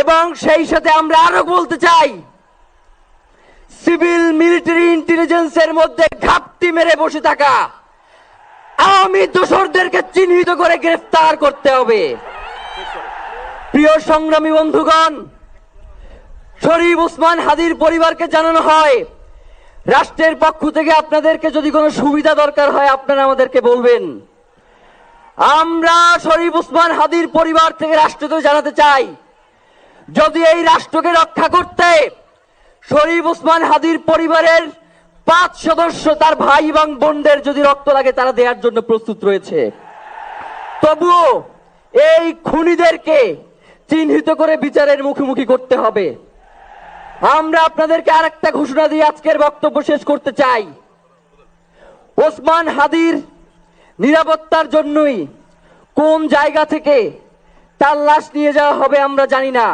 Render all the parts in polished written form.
এবং সেই সাথে আমরা আরো বলতে চাই, সিভিল মিলিটারি ইন্টেলিজেন্সের মধ্যে ঘাপটি মেরে বসে থাকা আওয়ামী দোসরদেরকে চিহ্নিত করে গ্রেফতার করতে হবে। প্রিয় সংগ্রামী বন্ধুগণ, শরীফ ওসমান হাদির পরিবারকে জানানো হয়, রাষ্ট্রের পক্ষ থেকে আপনাদেরকে যদি কোনো সুবিধা দরকার হয় আপনারা আমাদেরকে বলবেন। আমরা শরীফ ওসমান হাদির পরিবার থেকে রাষ্ট্রকে জানাতে চাই, যদি এই রাষ্ট্রকে রক্ষা করতে শরীফ ওসমান হাদির পরিবারের 5 সদস্য তার ভাই এবং বোনদের যদি রক্ত লাগে তারা দেওয়ার জন্য প্রস্তুত রয়েছে, তবুও এই খুনিদেরকে চিহ্নিত করে বিচারের মুখোমুখি করতে হবে। আমরা আপনাদেরকে আরেকটা ঘোষণা দিয়ে আজকের বক্তব্য শেষ করতে চাই। ওসমান হাদির নিরাপত্তার জন্যই কোন জায়গা থেকে তার লাশ নিয়ে যাওয়া হবে আমরা জানি না।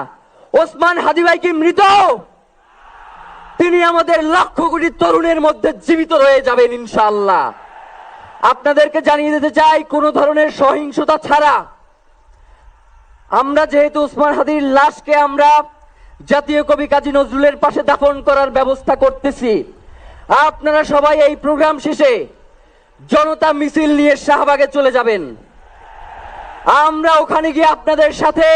ওসমান হাদি ভাই কি মৃত? তিনি আমাদের লক্ষ কোটি তরুণের মধ্যে জীবিত রয়ে যাবেন ইনশাআল্লাহ। আপনাদেরকে জানিয়ে দিতে চাই, কোনো ধরনের সহিংসতা ছাড়া আমরা যেহেতু ওসমান হাদির লাশকে আমরা জাতীয় কবি কাজী নজরুলের পাশে দাফন করার ব্যবস্থা করতেছি, আপনারা সবাই এই প্রোগ্রাম শেষে জনতা মিছিল নিয়ে শাহবাগে চলে যাবেন। আমরা ওখানে গিয়ে আপনাদের সাথে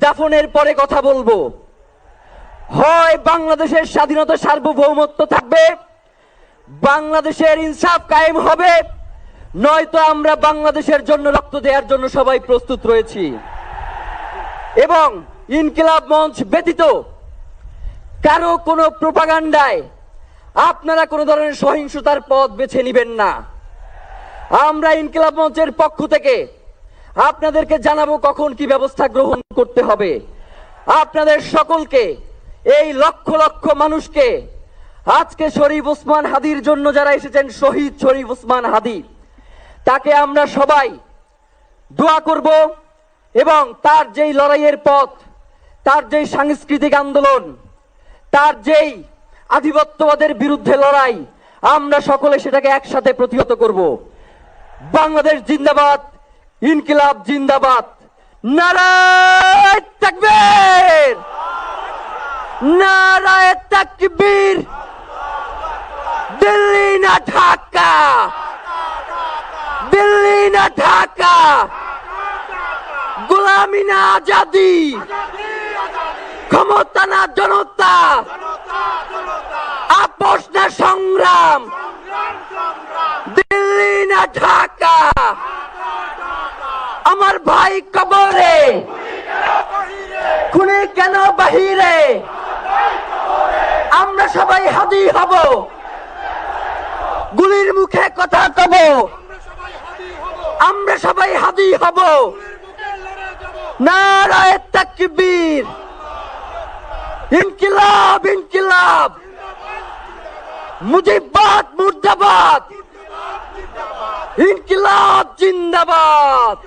দাফনের পরে কথা বলবো। হয় বাংলাদেশের স্বাধীনতা সার্বভৌমত্ব থাকবে, বাংলাদেশের ইনসাফ কায়েম হবে, নয়তো আমরা বাংলাদেশের জন্য রক্ত দেওয়ার জন্য সবাই প্রস্তুত রয়েছি। এবং ইনকিলাব মঞ্চ ব্যতীত কারো কোনো প্রোপাগান্ডায় আপনারা কোনো ধরনের সহিংসতার পথ বেছে নেবেন না। আমরা ইনকিলাব মঞ্চের পক্ষ থেকে আপনাদেরকে জানাবো কখন কি ব্যবস্থা গ্রহণ করতে হবে। আপনাদের সকলকে, এই লক্ষ লক্ষ মানুষকে, আজকে শরীফ ওসমান হাদির জন্য যারা এসেছেন, শহীদ শরীফ ওসমান হাদি, তাকে আমরা সবাই দোয়া করব এবং তার যেই লড়াইয়ের পথ, তার যেই সাংস্কৃতিক আন্দোলন, তার যেই আধিপত্যবাদের বিরুদ্ধে লড়াই, আমরা সকলে সেটাকে একসাথে প্রতিহত করব। বাংলাদেশ জিন্দাবাদ, ইনকিলাব জিন্দাবাদ, নারায়ে তাকবীর, নারায়ে তাকবীর। দিল্লি না ঢাকা, দিল্লি না ঢাকা, গোলামি না আজাদি, ক্ষমতা না জনতা, আপোষ না সংগ্রাম, দিল্লি না ঢাকা। আমার ভাই কবরে, খুনি কেন বাহিরে, আমরা সবাই হাদি হব, গুলির মুখে কথা কব, আমরা সবাই হাদি হব। নারায়ে তাকবীর, ইনকিলাব ইনকিলাব, মুজিবাদ মুর্দাবাদ, ইনকিলাব জিন্দাবাদ।